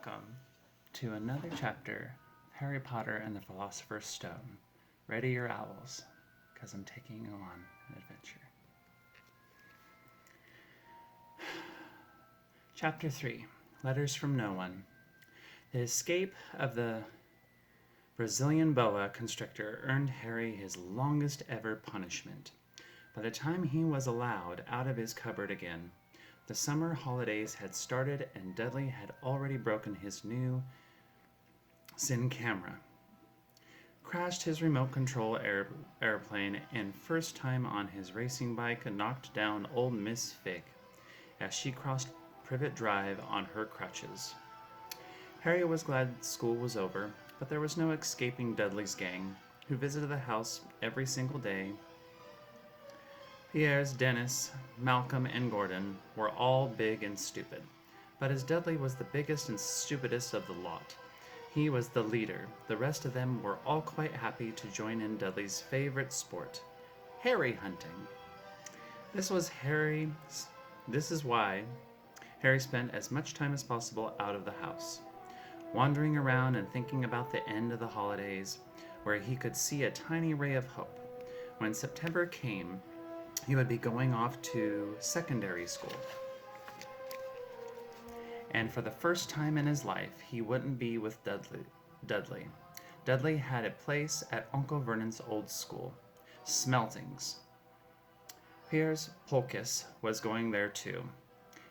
Welcome to another chapter of Harry Potter and the Philosopher's Stone. Ready your owls, because I'm taking you on an adventure. Chapter 3, Letters from No One. The escape of the Brazilian boa constrictor earned Harry his longest ever punishment. By the time he was allowed out of his cupboard again, the summer holidays had started and Dudley had already broken his new Zin camera, crashed his remote control airplane, and first time on his racing bike knocked down old Miss Fig as she crossed Privet Drive on her crutches. Harry was glad school was over, but there was no escaping Dudley's gang, who visited the house every single day. Pierre's, Dennis, Malcolm, and Gordon were all big and stupid, but as Dudley was the biggest and stupidest of the lot, he was the leader. The rest of them were all quite happy to join in Dudley's favorite sport, Harry hunting. This is why Harry spent as much time as possible out of the house, wandering around and thinking about the end of the holidays, where he could see a tiny ray of hope. When September came, he would be going off to secondary school. And for the first time in his life, he wouldn't be with Dudley. Dudley had a place at Uncle Vernon's old school, Smeltings. Piers Polkiss was going there too.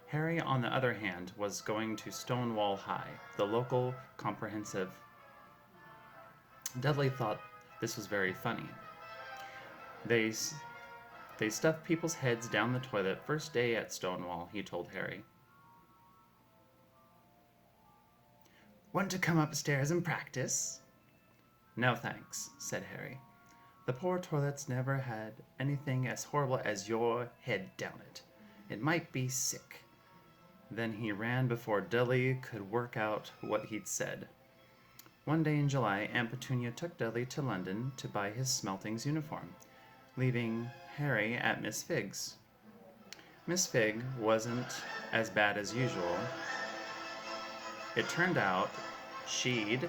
Harry, on the other hand, was going to Stonewall High, the local comprehensive. Dudley thought this was very funny. They stuffed people's heads down the toilet first day at Stonewall, he told Harry. Want to come upstairs and practice? No, thanks, said Harry. The poor toilets never had anything as horrible as your head down it. It might be sick. Then he ran before Dudley could work out what he'd said. One day in July, Aunt Petunia took Dudley to London to buy his Smeltings uniform, leaving Harry at Miss Fig's. Miss Fig wasn't as bad as usual. It turned out she'd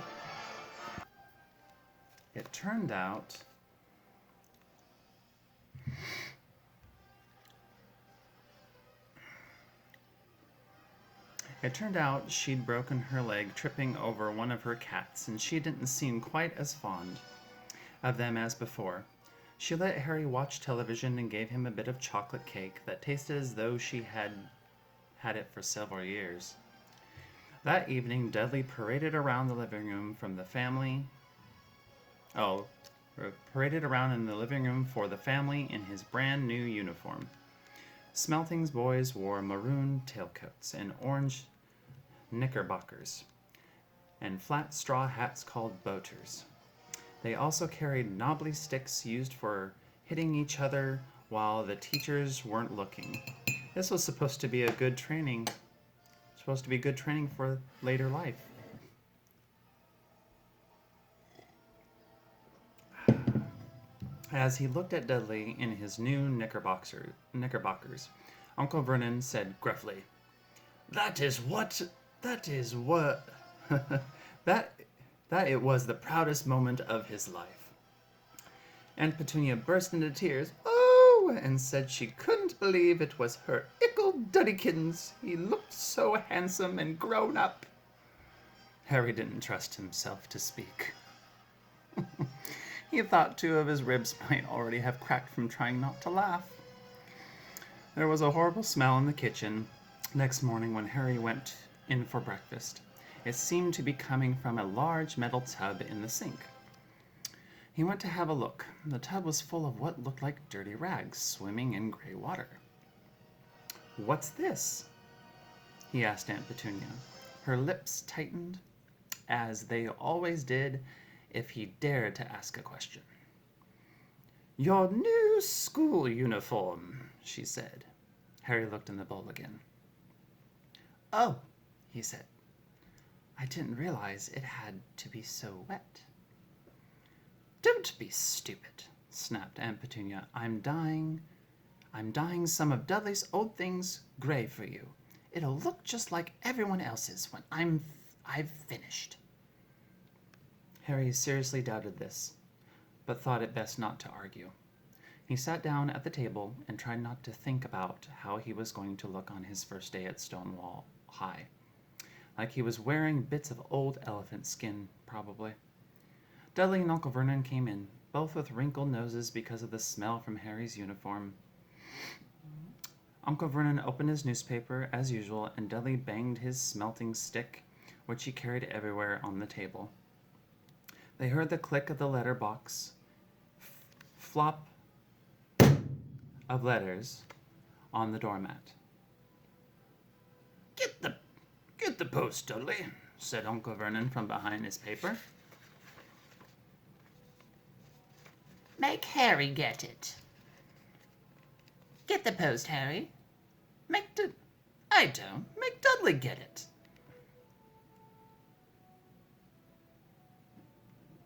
broken her leg tripping over one of her cats, and she didn't seem quite as fond of them as before. She let Harry watch television and gave him a bit of chocolate cake that tasted as though she had had it for several years. That evening, Dudley paraded around in the living room for the family in his brand new uniform. Smeltings boys wore maroon tailcoats and orange knickerbockers and flat straw hats called boaters. They also carried knobbly sticks used for hitting each other while the teachers weren't looking. This was supposed to be good training for later life. As he looked at Dudley in his new knickerbockers, Uncle Vernon said gruffly, That it was the proudest moment of his life. Aunt Petunia burst into tears, and said she couldn't believe it was her ickle Duddykins. He looked so handsome and grown up. Harry didn't trust himself to speak. He thought 2 of his ribs might already have cracked from trying not to laugh. There was a horrible smell in the kitchen next morning when Harry went in for breakfast. It seemed to be coming from a large metal tub in the sink. He went to have a look. The tub was full of what looked like dirty rags swimming in gray water. What's this? He asked Aunt Petunia. Her lips tightened, as they always did if he dared to ask a question. Your new school uniform, she said. Harry looked in the bowl again. Oh, he said. I didn't realize it had to be so wet. Don't be stupid, snapped Aunt Petunia. I'm dyeing some of Dudley's old things gray for you. It'll look just like everyone else's when I'm I've finished." Harry seriously doubted this, but thought it best not to argue. He sat down at the table and tried not to think about how he was going to look on his first day at Stonewall High. Like he was wearing bits of old elephant skin, probably. Dudley and Uncle Vernon came in, both with wrinkled noses because of the smell from Harry's uniform. Uncle Vernon opened his newspaper, as usual, and Dudley banged his smelting stick, which he carried everywhere, on the table. They heard the click of the letter box, flop of letters on the doormat. Get the post, Dudley," said Uncle Vernon from behind his paper. "Make Harry get it." "Get the post, Harry." I don't. Make Dudley get it."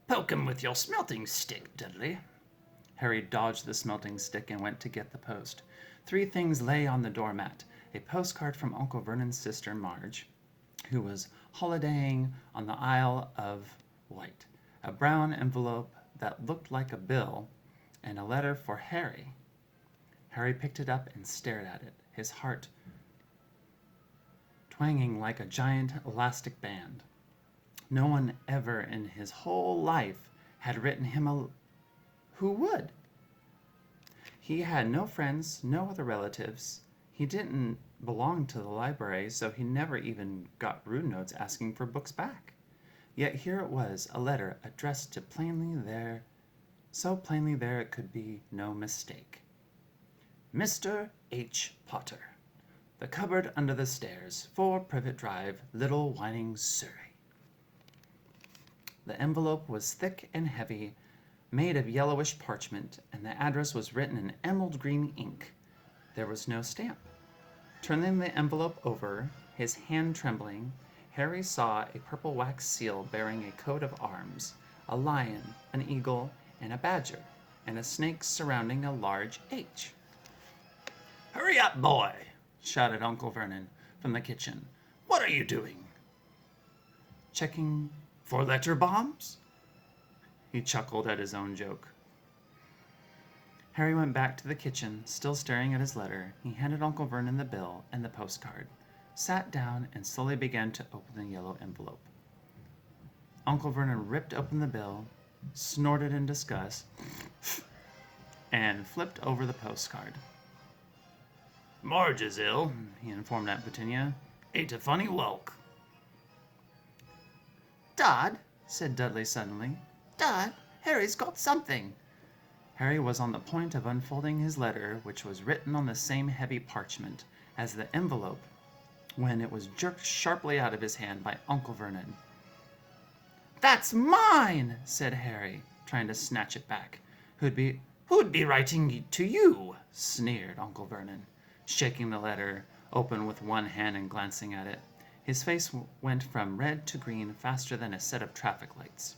"Poke him with your smelting stick, Dudley." Harry dodged the smelting stick and went to get the post. 3 things lay on the doormat: a postcard from Uncle Vernon's sister Marge, who was holidaying on the Isle of Wight, a brown envelope that looked like a bill, and a letter for Harry. Harry picked it up and stared at it, his heart twanging like a giant elastic band. No one ever in his whole life had written him who would? He had no friends, no other relatives. He didn't belong to the library, so he never even got rude notes asking for books back. Yet here it was, a letter addressed to so plainly there it could be no mistake. "Mr. H. Potter, the cupboard under the stairs, 4 Privet Drive, Little Whining, Surrey." The envelope was thick and heavy, made of yellowish parchment, and the address was written in emerald green ink. There was no stamp. Turning the envelope over, his hand trembling, Harry saw a purple wax seal bearing a coat of arms, a lion, an eagle, and a badger, and a snake surrounding a large H. "Hurry up, boy!" shouted Uncle Vernon from the kitchen. "What are you doing?" "Checking for letter bombs?" He chuckled at his own joke. Harry went back to the kitchen, still staring at his letter. He handed Uncle Vernon the bill and the postcard, sat down, and slowly began to open the yellow envelope. Uncle Vernon ripped open the bill, snorted in disgust, and flipped over the postcard. "Marge is ill," he informed Aunt Petunia. "Ate a funny whelk." "Dad," said Dudley suddenly. "Dad, Harry's got something." Harry was on the point of unfolding his letter, which was written on the same heavy parchment as the envelope, when it was jerked sharply out of his hand by Uncle Vernon. "That's mine!" said Harry, trying to snatch it back. Who'd be writing to you?" sneered Uncle Vernon, shaking the letter open with one hand and glancing at it. His face went from red to green faster than a set of traffic lights.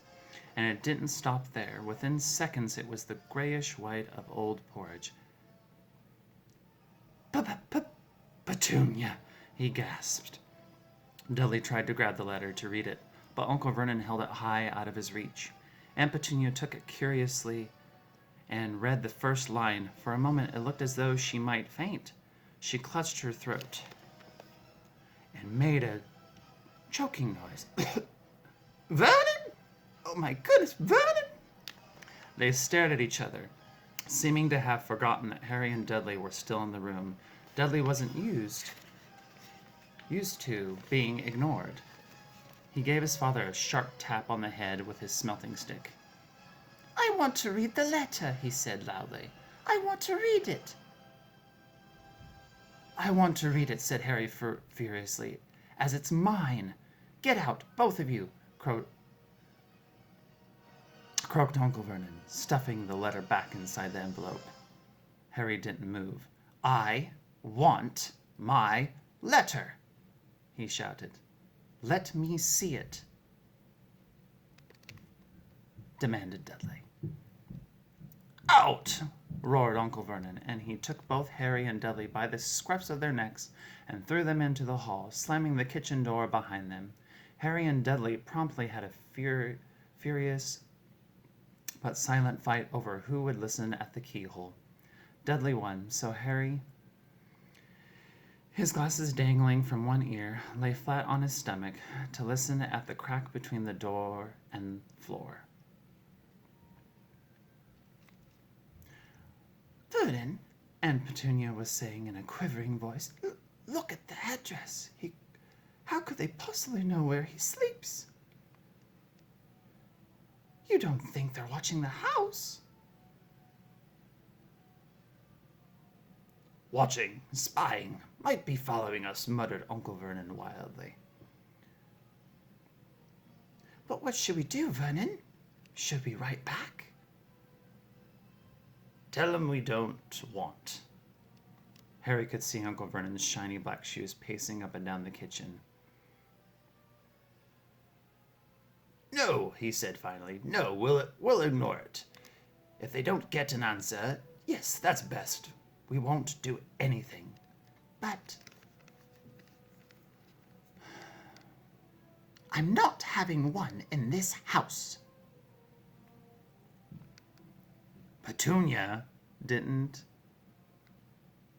And it didn't stop there. Within seconds it was the grayish white of old porridge. "Petunia," he gasped. Dudley tried to grab the letter to read it, but Uncle Vernon held it high out of his reach. Aunt Petunia took it curiously and read the first line. For a moment it looked as though she might faint. She clutched her throat and made a choking noise. "Vernon! Oh my goodness, Vernon!" They stared at each other, seeming to have forgotten that Harry and Dudley were still in the room. Dudley wasn't used to being ignored. He gave his father a sharp tap on the head with his smelting stick. "I want to read the letter," he said loudly. "I want to read it." "I want to read it," said Harry furiously, "as it's mine. Get out, both of you," croaked Uncle Vernon, stuffing the letter back inside the envelope. Harry didn't move. "I want my letter," he shouted. "Let me see it," demanded Dudley. "Out!" roared Uncle Vernon, and he took both Harry and Dudley by the scruffs of their necks and threw them into the hall, slamming the kitchen door behind them. Harry and Dudley promptly had a furious but silent fight over who would listen at the keyhole. Dudley won, so Harry, his glasses dangling from one ear, lay flat on his stomach to listen at the crack between the door and floor. Vernon, Aunt Petunia was saying in a quivering voice, look at the address. How could they possibly know where he sleeps? You don't think they're watching the house? Watching, spying, might be following us, muttered Uncle Vernon wildly. But what should we do, Vernon? Should we write back? Tell them we don't want. Harry could see Uncle Vernon's shiny black shoes pacing up and down the kitchen. No, he said finally. No, we'll ignore it. If they don't get an answer, yes, that's best. We won't do anything. But I'm not having one in this house. Petunia, didn't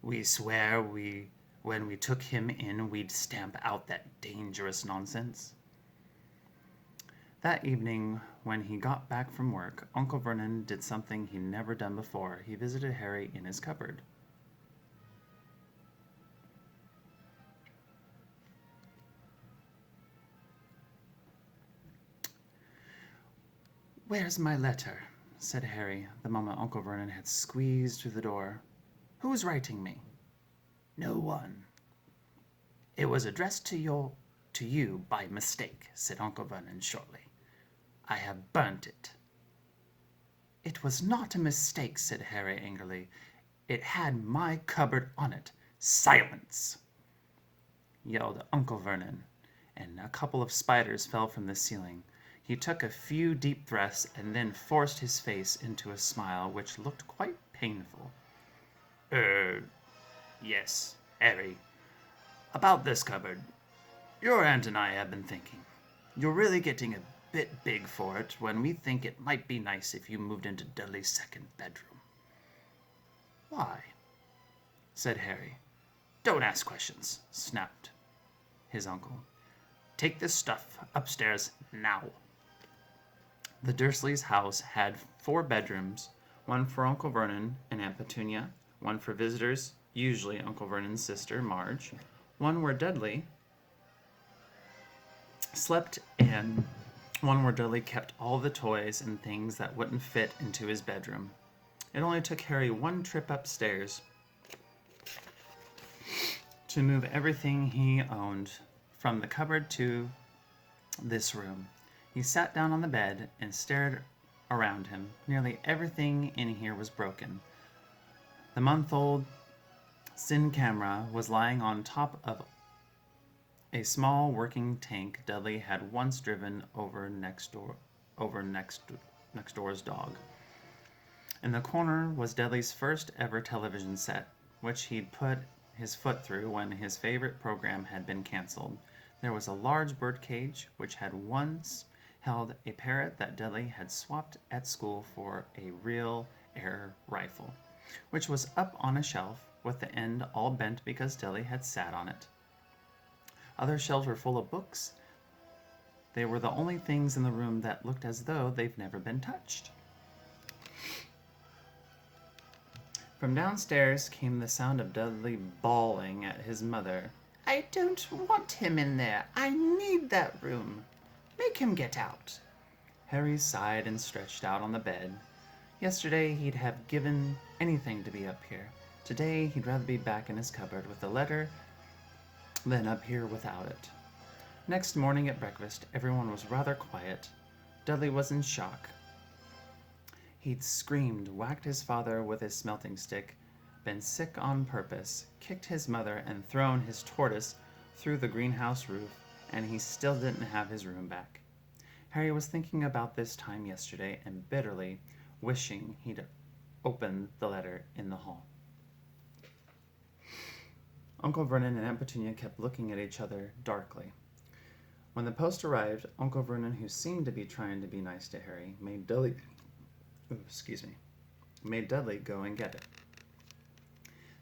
we swear when we took him in we'd stamp out that dangerous nonsense? That evening, when he got back from work, Uncle Vernon did something he'd never done before. He visited Harry in his cupboard. Where's my letter? Said Harry, the moment Uncle Vernon had squeezed through the door. Who's writing me? No one. It was addressed to you by mistake, said Uncle Vernon shortly. I have burnt it. It was not a mistake, said Harry angrily. It had my cupboard on it. Silence! Yelled Uncle Vernon, and a couple of spiders fell from the ceiling. He took a few deep breaths and then forced his face into a smile which looked quite painful. Yes, Harry. About this cupboard. Your aunt and I have been thinking. You're really getting a bit big for it when we think it might be nice if you moved into Dudley's second bedroom. Why? Said Harry. Don't ask questions, snapped his uncle. Take this stuff upstairs now. The Dursleys' house had 4 bedrooms, one for Uncle Vernon and Aunt Petunia, one for visitors, usually Uncle Vernon's sister, Marge, one where Dudley slept, and one where Dudley kept all the toys and things that wouldn't fit into his bedroom. It only took Harry one trip upstairs to move everything he owned from the cupboard to this room. He sat down on the bed and stared around him. Nearly everything in here was broken. The month-old Cine camera was lying on top of a small working tank Dudley had once driven over next door's dog. In the corner was Dudley's first ever television set, which he'd put his foot through when his favorite program had been canceled. There was a large bird cage, which had once held a parrot that Dudley had swapped at school for a real air rifle, which was up on a shelf with the end all bent because Dudley had sat on it. Other shelves were full of books. They were the only things in the room that looked as though they've never been touched. From downstairs came the sound of Dudley bawling at his mother. I don't want him in there. I need that room. Make him get out. Harry sighed and stretched out on the bed. Yesterday he'd have given anything to be up here. Today he'd rather be back in his cupboard with the letter than up here without it. Next morning at breakfast, everyone was rather quiet. Dudley was in shock. He'd screamed, whacked his father with his smelting stick, been sick on purpose, kicked his mother, and thrown his tortoise through the greenhouse roof, and he still didn't have his room back. Harry was thinking about this time yesterday and bitterly wishing he'd opened the letter in the hall. Uncle Vernon and Aunt Petunia kept looking at each other darkly. When the post arrived, Uncle Vernon, who seemed to be trying to be nice to Harry, made Dudley go and get it.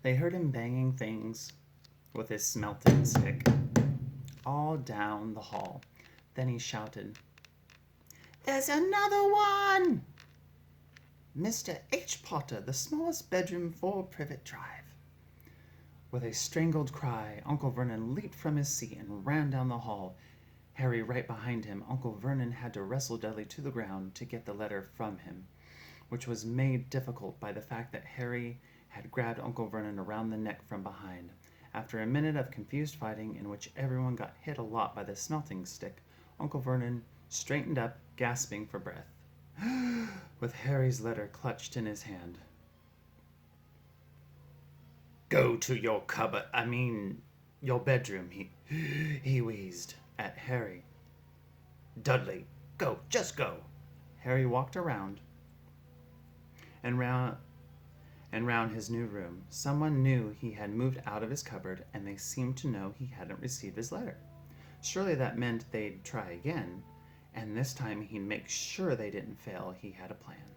They heard him banging things with his smelting stick all down the hall. Then he shouted, "There's another one! Mr. H. Potter, the smallest bedroom, 4 Privet Drive." With a strangled cry, Uncle Vernon leaped from his seat and ran down the hall. Harry right behind him. Uncle Vernon had to wrestle Dudley to the ground to get the letter from him, which was made difficult by the fact that Harry had grabbed Uncle Vernon around the neck from behind. After a minute of confused fighting in which everyone got hit a lot by the smelting stick, Uncle Vernon straightened up, gasping for breath, with Harry's letter clutched in his hand. "Go to your your bedroom," he wheezed at Harry. "Dudley, go, just go." Harry walked around and round his new room. Someone knew he had moved out of his cupboard, and they seemed to know he hadn't received his letter. Surely that meant they'd try again, and this time he'd make sure they didn't fail. He had a plan.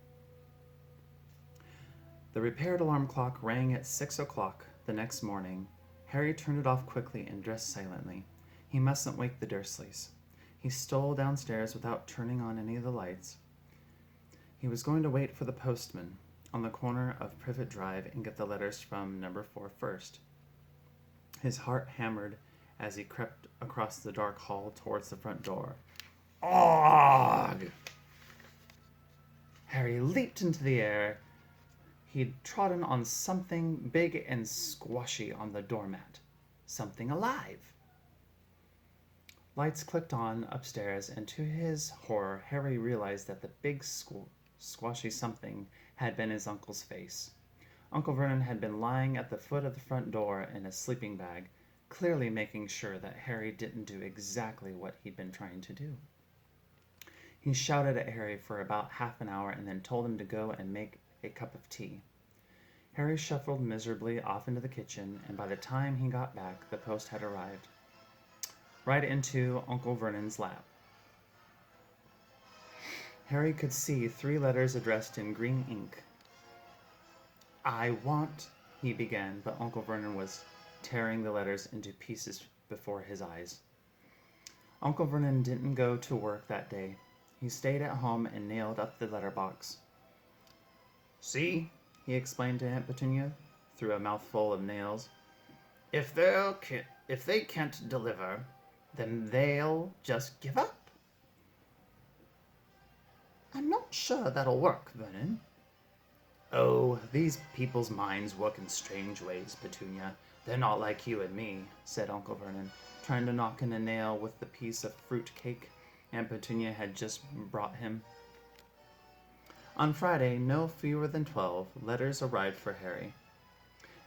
The repaired alarm clock rang at 6 o'clock the next morning. Harry turned it off quickly and dressed silently. He mustn't wake the Dursleys. He stole downstairs without turning on any of the lights. He was going to wait for the postman on the corner of Privet Drive and get the letters from number 4 first. His heart hammered as he crept across the dark hall towards the front door. "Ogh!" Harry leaped into the air. He'd trodden on something big and squashy on the doormat. Something alive. Lights clicked on upstairs, and to his horror, Harry realized that the big squashy something had been his uncle's face. Uncle Vernon had been lying at the foot of the front door in a sleeping bag, clearly making sure that Harry didn't do exactly what he'd been trying to do. He shouted at Harry for about half an hour and then told him to go and make a cup of tea. Harry shuffled miserably off into the kitchen, and by the time he got back, the post had arrived. Right into Uncle Vernon's lap. Harry could see 3 letters addressed in green ink. "I want," he began, but Uncle Vernon was tearing the letters into pieces before his eyes. Uncle Vernon didn't go to work that day. He stayed at home and nailed up the letterbox. "See," he explained to Aunt Petunia through a mouthful of nails, if they can't deliver, then they'll just give up." "I'm not sure that'll work, Vernon." "Oh, these people's minds work in strange ways, Petunia. They're not like you and me," said Uncle Vernon, trying to knock in a nail with the piece of fruit cake Aunt Petunia had just brought him. On Friday, no fewer than 12 letters arrived for Harry.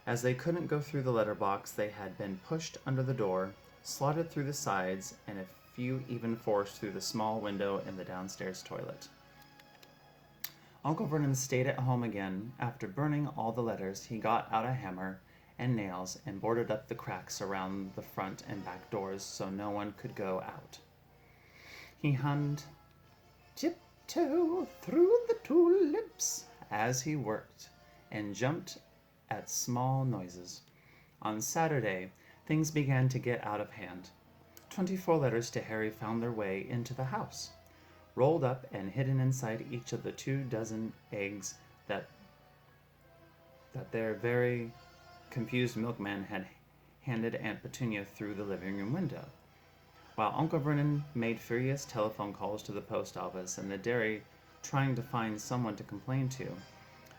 As they couldn't go through the letterbox, they had been pushed under the door, slotted through the sides, and a few even forced through the small window in the downstairs toilet. Uncle Vernon stayed at home again. After burning all the letters, he got out a hammer and nails and boarded up the cracks around the front and back doors so no one could go out. He hummed, "Tiptoe through the tulips," as he worked, and jumped at small noises. On Saturday, things began to get out of hand. 24 letters to Harry found their way into the house, rolled up and hidden inside each of the 24 eggs that their very confused milkman had handed Aunt Petunia through the living room window. While Uncle Vernon made furious telephone calls to the post office and the dairy, trying to find someone to complain to,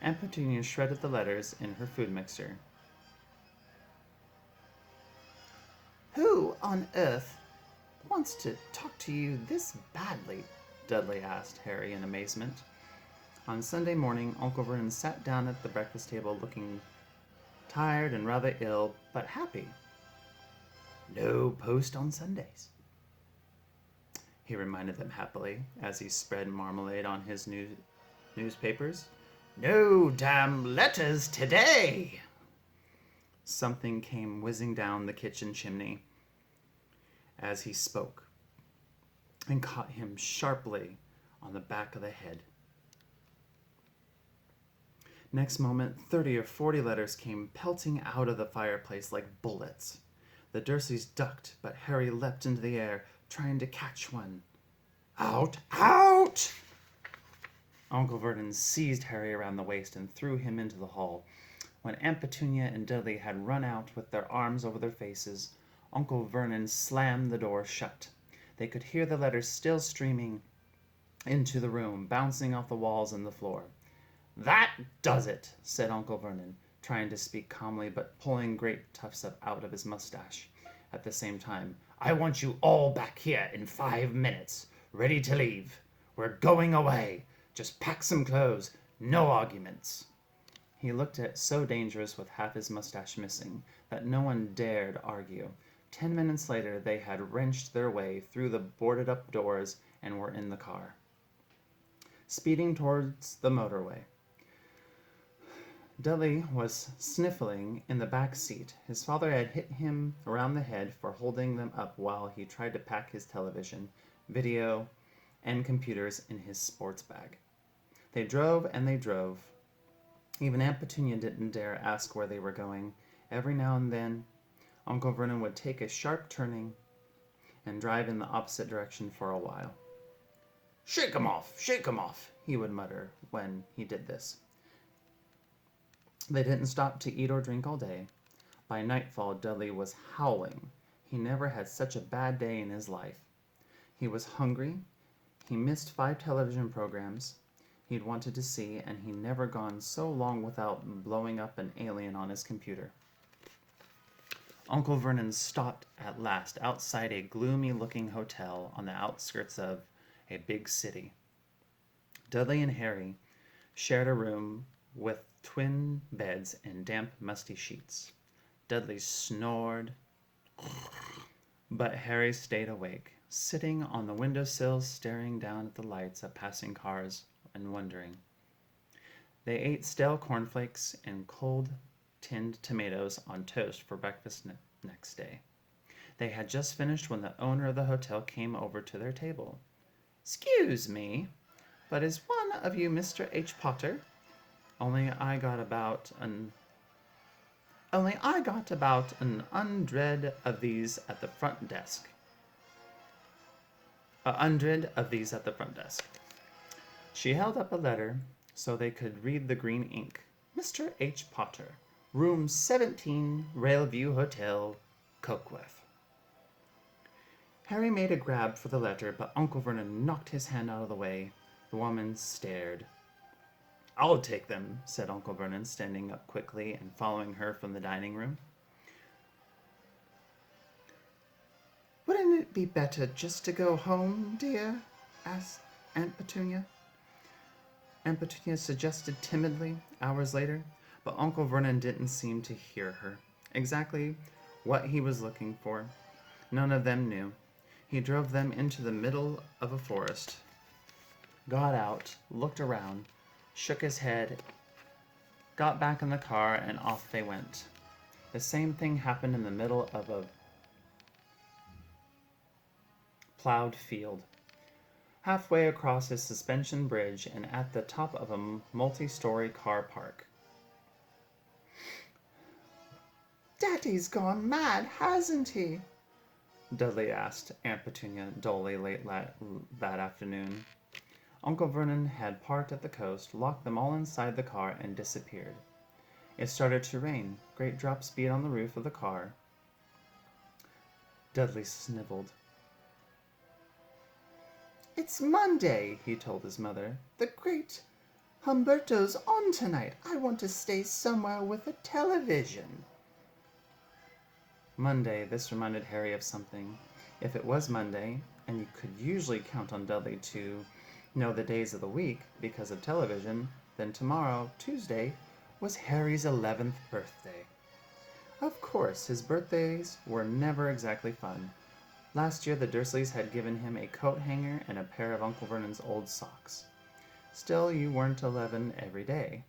Aunt Petunia shredded the letters in her food mixer. "Who on earth wants to talk to you this badly?" Dudley asked Harry in amazement. On Sunday morning, Uncle Vernon sat down at the breakfast table looking tired and rather ill, but happy. "No post on Sundays," he reminded them happily as he spread marmalade on his newspapers. "No damn letters today!" Something came whizzing down the kitchen chimney as he spoke. and caught him sharply on the back of the head. Next moment, 30 or 40 letters came pelting out of the fireplace like bullets. The Dursleys ducked, but Harry leapt into the air, trying to catch one. Out! Out! Uncle Vernon seized Harry around the waist and threw him into the hall. When Aunt Petunia and Dudley had run out with their arms over their faces, Uncle Vernon slammed the door shut. They could hear the letters still streaming into the room, bouncing off the walls and the floor. That does it, said Uncle Vernon, trying to speak calmly but pulling great tufts out of his mustache at the same time. I want you all back here in 5 minutes, ready to leave. We're going away. Just pack some clothes. No arguments. He looked so dangerous with half his mustache missing that no one dared argue. 10 minutes later, they had wrenched their way through the boarded-up doors and were in the car, speeding towards the motorway. Dudley was sniffling in the back seat. His father had hit him around the head for holding them up while he tried to pack his television, video, and computers in his sports bag. They drove and they drove. Even Aunt Petunia didn't dare ask where they were going. Every now and then, Uncle Vernon would take a sharp turning and drive in the opposite direction for a while. Shake 'em off, he would mutter when he did this. They didn't stop to eat or drink all day. By nightfall, Dudley was howling. He never had such a bad day in his life. He was hungry. He missed 5 television programs he'd wanted to see, and he'd never gone so long without blowing up an alien on his computer. Uncle Vernon stopped at last outside a gloomy-looking hotel on the outskirts of a big city. Dudley and Harry shared a room with twin beds and damp, musty sheets. Dudley snored, but Harry stayed awake, sitting on the windowsill, staring down at the lights of passing cars and wondering. They ate stale cornflakes and cold tinned tomatoes on toast for breakfast next day. They had just finished when the owner of the hotel came over to their table. "'Scuse me, but is one of you Mr. H. Potter? Only I got about an 100 of these at the front desk. 100 of these at the front desk." She held up a letter so they could read the green ink. "Mr. H. Potter, room 17, Railview Hotel, Cokeworth." Harry made a grab for the letter, but Uncle Vernon knocked his hand out of the way. The woman stared. "I'll take them," said Uncle Vernon, standing up quickly and following her from the dining room. "Wouldn't it be better just to go home, dear?" asked Aunt Petunia. Aunt Petunia suggested timidly, hours later, but Uncle Vernon didn't seem to hear her. Exactly what he was looking for, none of them knew. He drove them into the middle of a forest, got out, looked around, shook his head, got back in the car, and off they went. The same thing happened in the middle of a plowed field, halfway across a suspension bridge and at the top of a multi-story car park. "Daddy's gone mad, hasn't he?" Dudley asked Aunt Petunia dully late that afternoon. Uncle Vernon had parked at the coast, locked them all inside the car, and disappeared. It started to rain. Great drops beat on the roof of the car. Dudley sniveled. "It's Monday," he told his mother. "The great Humberto's on tonight. I want to stay somewhere with a television." Monday. This reminded Harry of something. If it was Monday, and you could usually count on Dudley to know the days of the week because of television, then tomorrow, Tuesday, was Harry's 11th birthday. Of course, his birthdays were never exactly fun. Last year, the Dursleys had given him a coat hanger and a pair of Uncle Vernon's old socks. Still, you weren't 11 every day.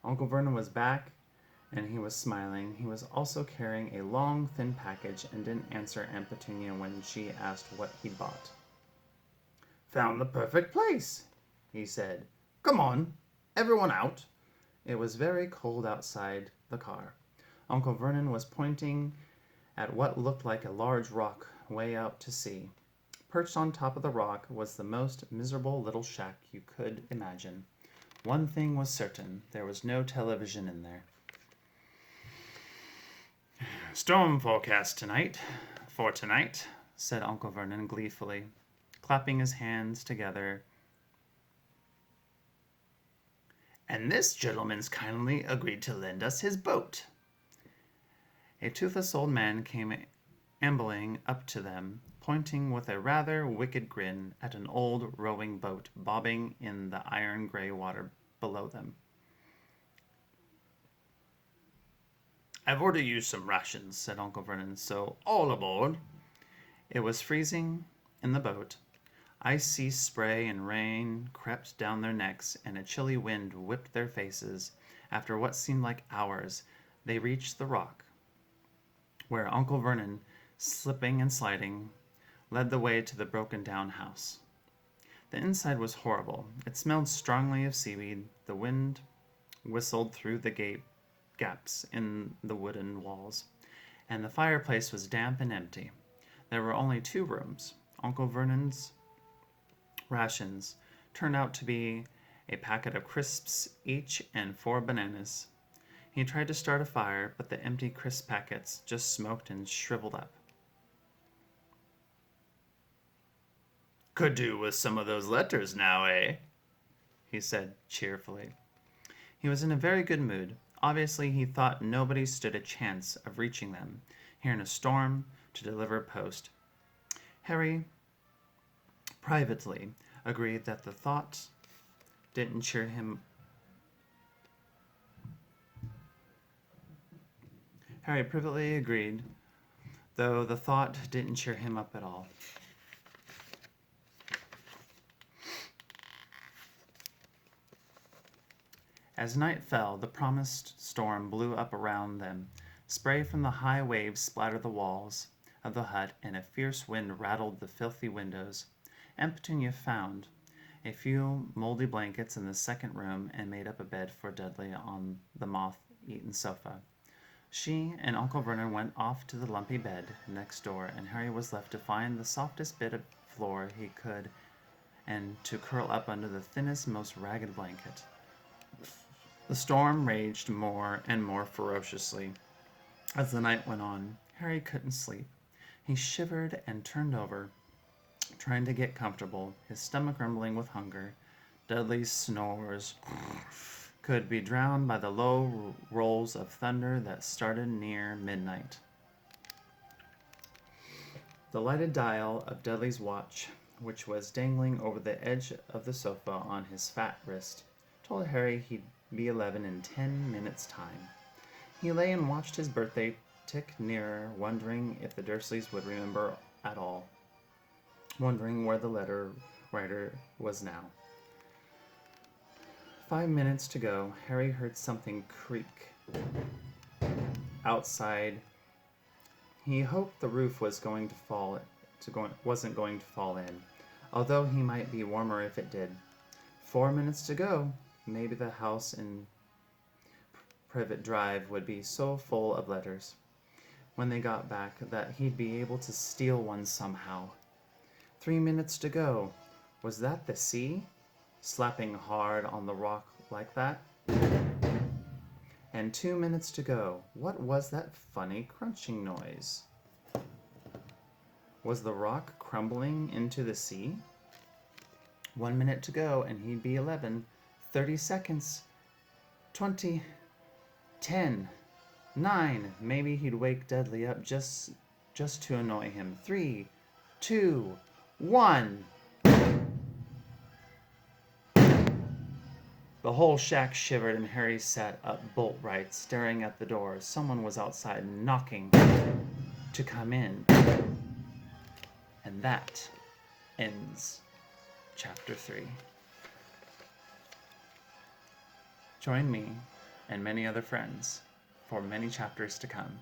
Uncle Vernon was back and he was smiling. He was also carrying a long, thin package and didn't answer Aunt Petunia when she asked what he'd bought. Found the perfect place, he said. Come on, everyone out. It was very cold outside the car. Uncle Vernon was pointing at what looked like a large rock way out to sea. Perched on top of the rock was the most miserable little shack you could imagine. One thing was certain, there was no television in there. "Storm forecast for tonight," said Uncle Vernon gleefully, clapping his hands together. "And this gentleman's kindly agreed to lend us his boat." A toothless old man came ambling up to them, pointing with a rather wicked grin at an old rowing boat bobbing in the iron-gray water below them. "I've ordered you some rations," said Uncle Vernon, "so all aboard." It was freezing in the boat. Icy spray and rain crept down their necks, and a chilly wind whipped their faces. After what seemed like hours, they reached the rock, where Uncle Vernon, slipping and sliding, led the way to the broken-down house. The inside was horrible. It smelled strongly of seaweed. The wind whistled through the gaps in the wooden walls, and the fireplace was damp and empty. There were only 2 rooms. Uncle Vernon's rations turned out to be a packet of crisps each and 4 bananas. He tried to start a fire, but the empty crisp packets just smoked and shriveled up. "Could do with some of those letters now, eh?" he said cheerfully. He was in a very good mood. Obviously, he thought nobody stood a chance of reaching them here in a storm to deliver post. Harry privately agreed that the thought didn't cheer him. Harry privately agreed, though the thought didn't cheer him up at all. As night fell, the promised storm blew up around them. Spray from the high waves splattered the walls of the hut, and a fierce wind rattled the filthy windows. Aunt Petunia found a few moldy blankets in the second room and made up a bed for Dudley on the moth-eaten sofa. She and Uncle Vernon went off to the lumpy bed next door, and Harry was left to find the softest bit of floor he could and to curl up under the thinnest, most ragged blanket. The storm raged more and more ferociously. As the night went on, Harry couldn't sleep. He shivered and turned over, trying to get comfortable, his stomach rumbling with hunger. Dudley's snores could be drowned by the low rolls of thunder that started near midnight. The lighted dial of Dudley's watch, which was dangling over the edge of the sofa on his fat wrist, told Harry he'd be 11 in 10 minutes' time. He lay and watched his birthday tick nearer, wondering if the Dursleys would remember at all, wondering where the letter writer was now. 5 minutes to go, Harry heard something creak outside. He hoped the roof wasn't going to fall in, although he might be warmer if it did. 4 minutes to go. Maybe the house in Privet Drive would be so full of letters when they got back that he'd be able to steal one somehow. 3 minutes to go. Was that the sea, slapping hard on the rock like that? And 2 minutes to go. What was that funny crunching noise? Was the rock crumbling into the sea? 1 minute to go, and he'd be 11. 30 seconds. 20. 10. 9. Maybe he'd wake Dudley up just to annoy him. 3, 2, 1. The whole shack shivered, and Harry sat up bolt right, staring at the door. Someone was outside, knocking to come in. And that ends Chapter 3. Join me and many other friends for many chapters to come.